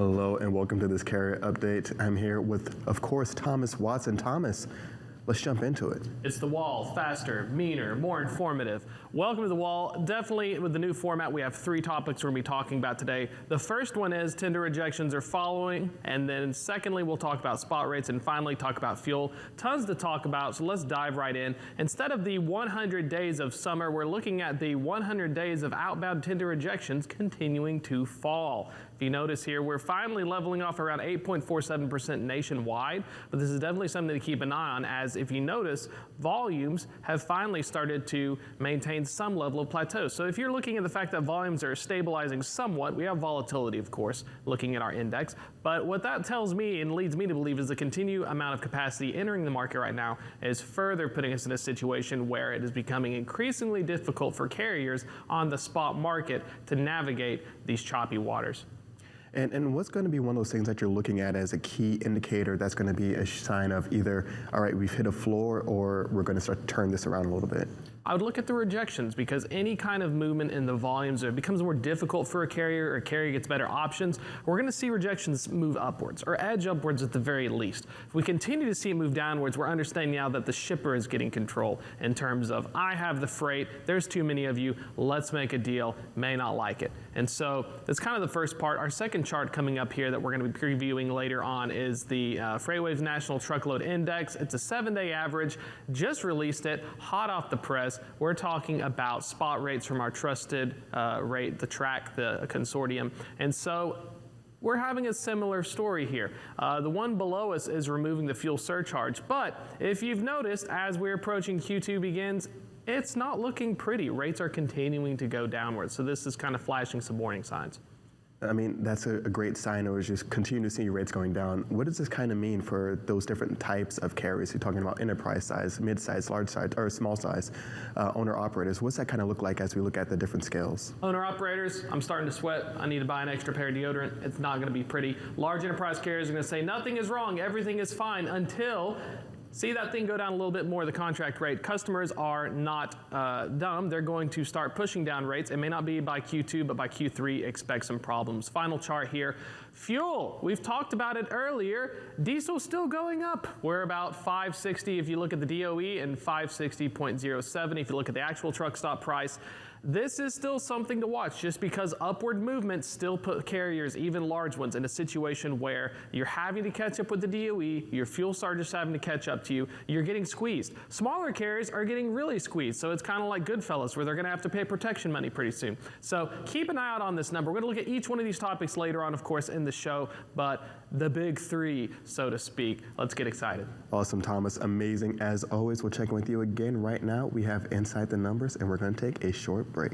Hello and welcome to this carrier update. I'm here with, of course, Thomas Watson. Thomas, let's jump into it. It's The Wall, faster, meaner, more informative. Welcome to The Wall. Definitely with the new format, we have three topics we're going to be talking about today. The first one is tender rejections are following, and then secondly, we'll talk about spot rates, and finally talk about fuel. Tons to talk about, so let's dive right in. Instead of the 100 days of summer, we're looking at the 100 days of outbound tender rejections continuing to fall. If you notice here, we're finally leveling off around 8.47% nationwide, but this is definitely something to keep an eye on, as if you notice, volumes have finally started to maintain some level of plateau. So if you're looking at the fact that volumes are stabilizing somewhat, we have volatility, of course, looking at our index, but what that tells me and leads me to believe is the continued amount of capacity entering the market right now is further putting us in a situation where it is becoming increasingly difficult for carriers on the spot market to navigate these choppy waters. And what's going to be one of those things that you're looking at as a key indicator that's going to be a sign of either, all right, we've hit a floor, or we're going to start to turn this around a little bit? I would look at the rejections, because any kind of movement in the volumes, it becomes more difficult for a carrier, or a carrier gets better options. We're going to see rejections move upwards, or edge upwards at the very least. If we continue to see it move downwards, we're understanding now that the shipper is getting control in terms of, I have the freight, there's too many of you, let's make a deal, may not like it. And so that's kind of the first part. Our second chart coming up here that we're going to be previewing later on is the FreightWaves National Truckload Index. It's a 7-day average, just released it, hot off the press. We're talking about spot rates from our trusted rate, the track, the consortium. And so we're having a similar story here. The one below us is removing the fuel surcharge. But if you've noticed, as we're approaching Q2 begins, it's not looking pretty. Rates are continuing to go downwards. So this is kind of flashing some warning signs. I mean, that's a great sign. It was just continue to see rates going down. What does this kind of mean for those different types of carriers? You're talking about enterprise size, mid-size, large size, or small size owner-operators. What's that kind of look like as we look at the different scales? Owner-operators, I'm starting to sweat. I need to buy an extra pair of deodorant. It's not going to be pretty. Large enterprise carriers are going to say nothing is wrong, everything is fine, until see that thing go down a little bit more, the contract rate. Customers are not dumb. They're going to start pushing down rates. It may not be by Q2, but by Q3, expect some problems. Final chart here. Fuel, we've talked about it earlier. Diesel's still going up. We're about $5.60 if you look at the DOE, and $5.60.07 if you look at the actual truck stop price. This is still something to watch, just because upward movement still put carriers, even large ones, in a situation where you're having to catch up with the DOE, your fuel sergeant's having to catch up to you, you're getting squeezed. Smaller carriers are getting really squeezed, so it's kind of like Goodfellas, where they're going to have to pay protection money pretty soon. So keep an eye out on this number. We're going to look at each one of these topics later on, of course, in the show, but the big three, so to speak. Let's get excited. Awesome, Thomas. Amazing. As always, we'll check in with you again right now. We have Inside the Numbers, and we're going to take a short break.